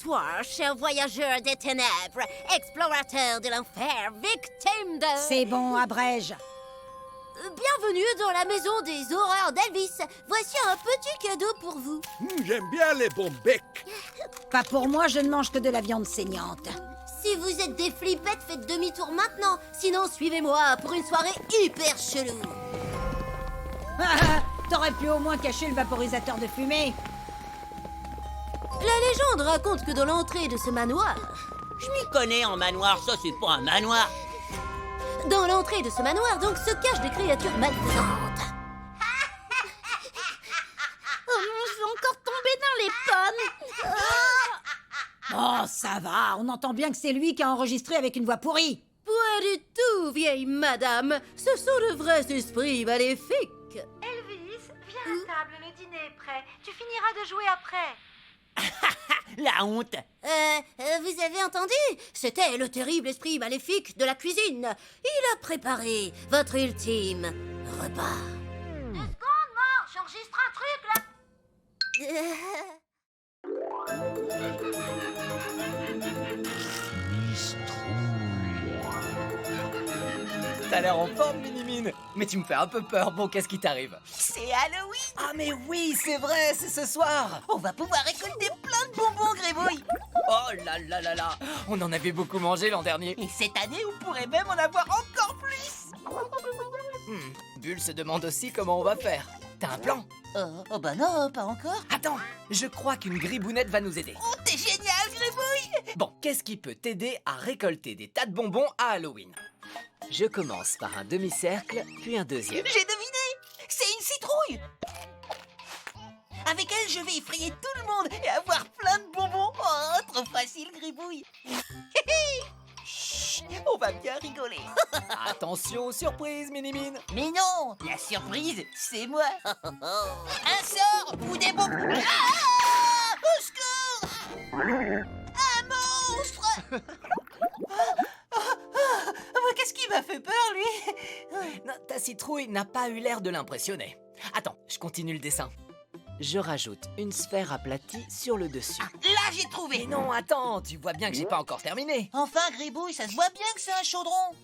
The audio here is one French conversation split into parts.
Bonsoir, chers voyageurs des ténèbres, explorateurs de l'enfer, victimes de... C'est bon, abrège. Bienvenue dans la maison des horreurs d'Elvis. Voici un petit cadeau pour vous. J'aime bien les bons becs. Pas pour moi, je ne mange que de la viande saignante. Si vous êtes des flippettes, faites demi-tour maintenant. Sinon, suivez-moi pour une soirée hyper chelou. T'aurais pu au moins cacher le vaporisateur de fumée. La légende raconte que dans l'entrée de ce manoir... Je m'y connais en manoir, ça c'est pas un manoir. Dans l'entrée de ce manoir, donc, se cachent des créatures malfaisantes. Oh non, je vais encore tomber dans les pommes. Oh, ça va, on entend bien que c'est lui qui a enregistré avec une voix pourrie. Pas du tout, vieille madame. Ce sont de vrais esprits maléfiques. Elvis, viens à table, le dîner est prêt. Tu finiras de jouer après. La honte. Vous avez entendu? C'était le terrible esprit maléfique de la cuisine. Il a préparé votre ultime repas. 2 secondes, mort, j'enregistre un truc là. T'as l'air en forme, Minimine. Mais tu me fais un peu peur. Bon, qu'est-ce qui t'arrive? C'est Halloween. Ah, mais oui, c'est vrai, c'est ce soir. On va pouvoir récolter plein de bonbons, Gribouille. Oh là là là là. On en avait beaucoup mangé l'an dernier. Et cette année, on pourrait même en avoir encore plus. Bulle se demande aussi comment on va faire. T'as un plan? Oh bah non, pas encore. Attends, je crois qu'une gribounette va nous aider. Oh, t'es génial, Gribouille. Bon, qu'est-ce qui peut t'aider à récolter des tas de bonbons à Halloween? Je commence par un demi-cercle, puis un deuxième. J'ai deviné. C'est une citrouille. Avec elle, je vais effrayer tout le monde et avoir plein de bonbons. Oh, trop facile, Gribouille. Chut, on va bien rigoler. Attention aux surprises, Minimine. Mais non, la surprise, c'est moi. Un sort ou des bonbons. Ah, au secours. Un monstre. Qu'est-ce qui m'a fait peur, lui? Non, ta citrouille n'a pas eu l'air de l'impressionner. Attends, je continue le dessin. Je rajoute une sphère aplatie sur le dessus. Là, j'ai trouvé. Mais non, attends, tu vois bien que j'ai pas encore terminé. Enfin, Gribouille, ça se voit bien que c'est un chaudron.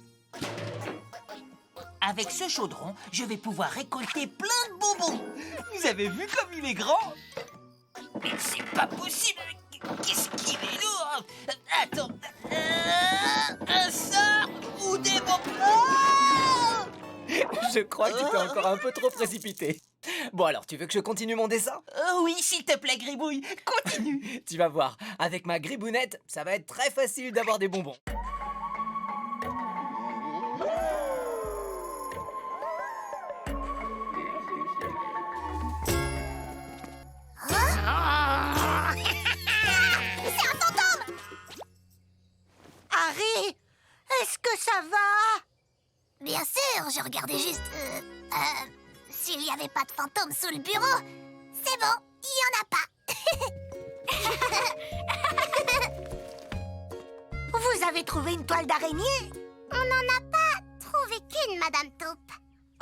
Avec ce chaudron, je vais pouvoir récolter plein de bonbons. Vous avez vu comme il est grand? Mais c'est pas possible. Qu'est-ce qu'il est lourd? Attends. Un sort ou des bonbons? Oh! Je crois que tu t'es encore un peu trop précipité. Bon alors, tu veux que je continue mon dessin? Oui, s'il te plaît, Gribouille, continue. Tu vas voir, avec ma gribounette, ça va être très facile d'avoir des bonbons. Harry, est-ce que ça va? Bien sûr, je regardais juste... s'il n'y avait pas de fantômes sous le bureau. C'est bon, il n'y en a pas. Vous avez trouvé une toile d'araignée? On n'en a pas trouvé qu'une, Madame Taupe.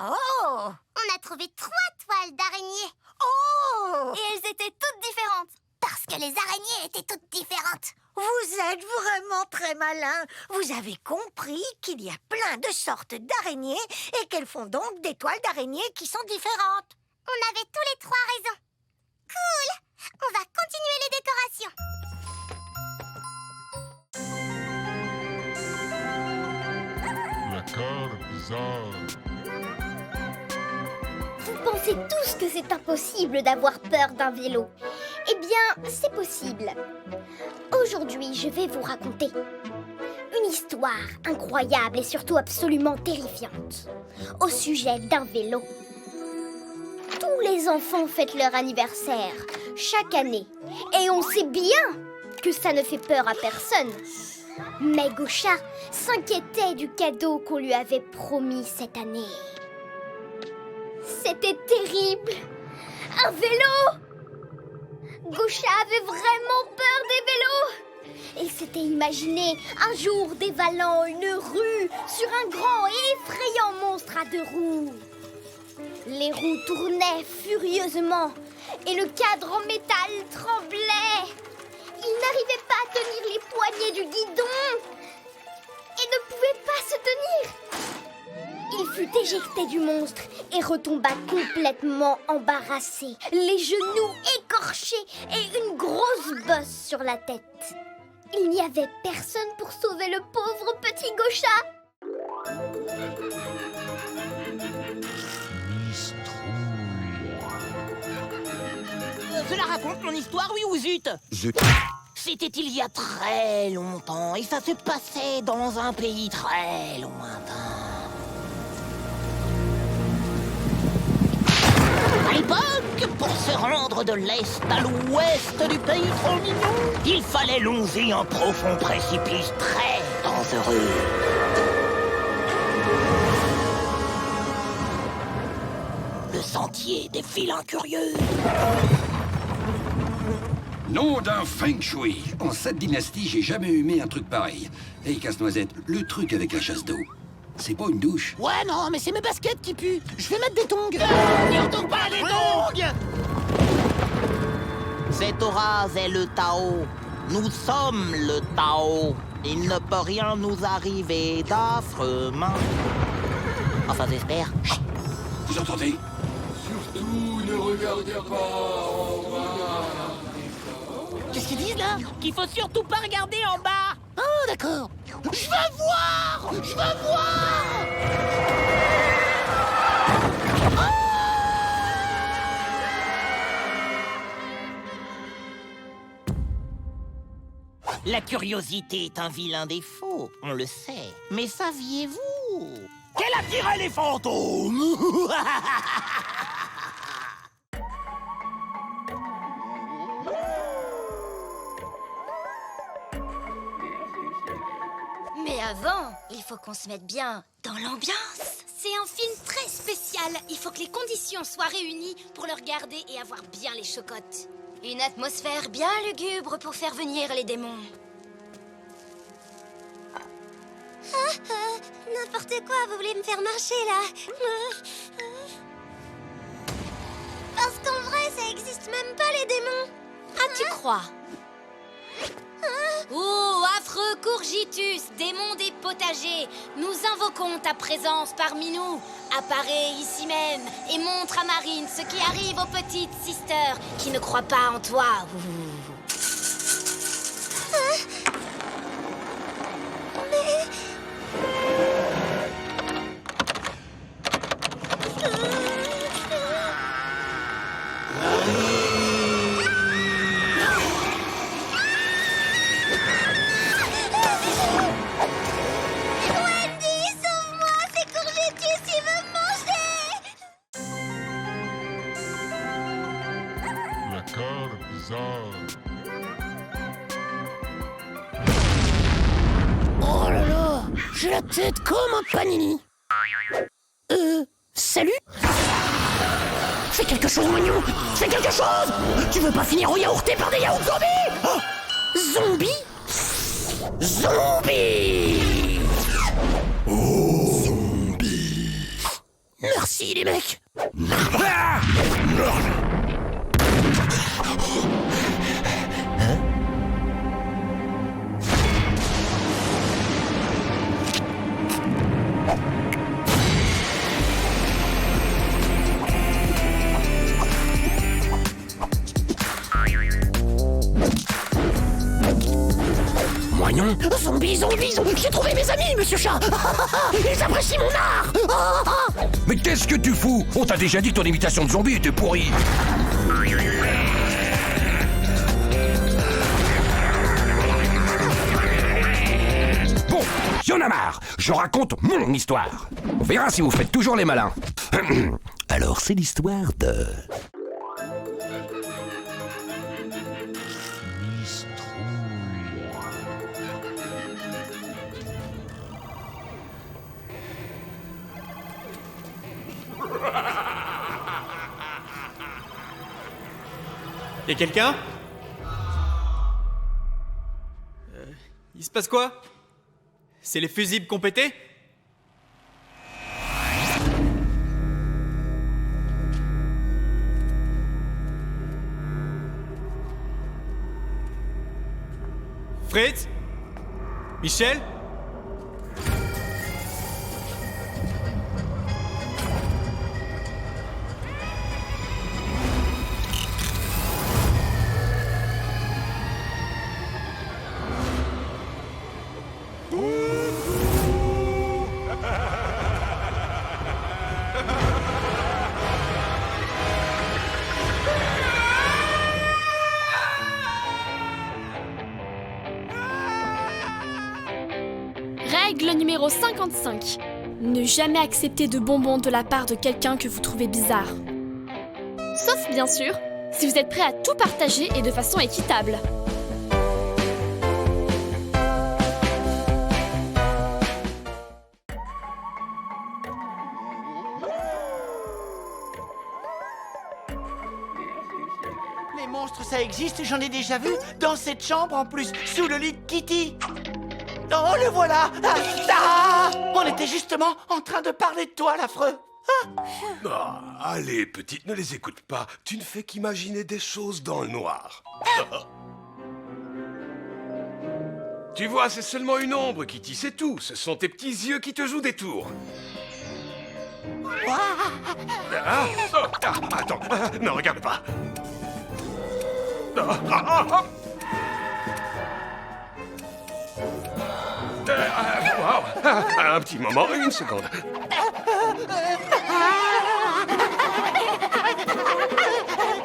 Oh! On a trouvé 3 toiles d'araignées. Oh! Et elles étaient toutes différentes. Parce que les araignées étaient toutes différentes. Vous êtes vraiment très malin. Vous avez compris qu'il y a plein de sortes d'araignées et qu'elles font donc des toiles d'araignées qui sont différentes. On avait tous les 3 raisons. Cool! On va continuer les décorations. La carte bizarre. Vous pensez tous que c'est impossible d'avoir peur d'un vélo. Eh bien, c'est possible. Aujourd'hui, je vais vous raconter une histoire incroyable et surtout absolument terrifiante au sujet d'un vélo. Tous les enfants fêtent leur anniversaire chaque année et on sait bien que ça ne fait peur à personne. Mais Gaucha s'inquiétait du cadeau qu'on lui avait promis cette année. C'était terrible! Un vélo! Gaucha avait vraiment peur des vélos! Il s'était imaginé un jour dévalant une rue sur un grand et effrayant monstre à 2 roues. Les roues tournaient furieusement et le cadre en métal tremblait. Il n'arrivait pas s'éjectait du monstre et retomba complètement embarrassé, les genoux écorchés et une grosse bosse sur la tête. Il n'y avait personne pour sauver le pauvre petit Gauchat. Je la raconte mon histoire, oui ou zut? Zut. C'était il y a très longtemps, et ça se passait dans un pays très lointain. À l'époque, pour se rendre de l'est à l'ouest du pays trop mignon, il fallait longer un profond précipice très dangereux. Le sentier des vilains curieux. Nom d'un feng shui. En cette dynastie, j'ai jamais aimé un truc pareil. Hey, Casse-Noisette, le truc avec la chasse d'eau, c'est pas une douche? Ouais, non, mais c'est mes baskets qui puent. Je vais mettre des tongs. Surtout pas les tongs. Cette orage est le Tao. Nous sommes le Tao. Il ne peut rien nous arriver d'affreusement. Enfin, j'espère. Chut. Vous entendez? Surtout ne regardez pas. Qu'est-ce qu'ils disent là? Qu'il faut surtout pas regarder en bas. Oh, d'accord. Je veux voir. Je veux voir. La curiosité est un vilain défaut, on le sait. Mais saviez-vous qu'elle attirait les fantômes? Mais avant, il faut qu'on se mette bien dans l'ambiance. C'est un film très spécial. Il faut que les conditions soient réunies pour le regarder et avoir bien les chocottes. Une atmosphère bien lugubre pour faire venir les démons. N'importe quoi, vous voulez me faire marcher là? Parce qu'en vrai, ça existe même pas les démons. Ah, tu crois? Oh, affreux Courgitus, démon des potagers, nous invoquons ta présence parmi nous. Apparais ici même et montre à Marine ce qui arrive aux petites sisters qui ne croient pas en toi. La carte bizarre. Oh là là, j'ai la tête comme un panini. Salut? Fais quelque chose, Moignon. Fais quelque chose. Tu veux pas finir au yaourté par des yaourts zombies? Oh, zombies? Zombies! Oh, zombies! Merci, les mecs. Moignon. Zombies, zombies, j'ai trouvé mes amis, monsieur chat. Ils apprécient mon art. Mais qu'est-ce que tu fous? On t'a déjà dit que ton imitation de zombie était pourrie. Bon, y'en a marre. Je raconte mon histoire. On verra si vous faites toujours les malins. Alors, c'est l'histoire de... Y'a quelqu'un? Il se passe quoi? C'est les fusibles qu'on pétait? Fritz? Michel? Règle numéro 55. Ne jamais accepter de bonbons de la part de quelqu'un que vous trouvez bizarre. Sauf, bien sûr, si vous êtes prêt à tout partager et de façon équitable. Les monstres, ça existe, j'en ai déjà vu. Dans cette chambre, en plus, sous le lit de Kitty. Oh, le voilà. On était justement en train de parler de toi, l'affreux. Ah, allez, petite, ne les écoute pas. Tu ne fais qu'imaginer des choses dans le noir. Tu vois, c'est seulement une ombre, Kitty, c'est tout. Ce sont tes petits yeux qui te jouent des tours. Attends, ne regarde pas. Un petit moment, une seconde.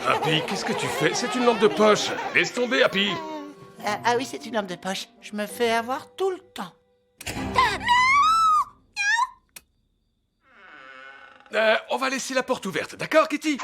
Happy, qu'est-ce que tu fais? C'est une lampe de poche. Laisse tomber, Happy. Ah oui, c'est une lampe de poche. Je me fais avoir tout le temps. On va laisser la porte ouverte, d'accord, Kitty?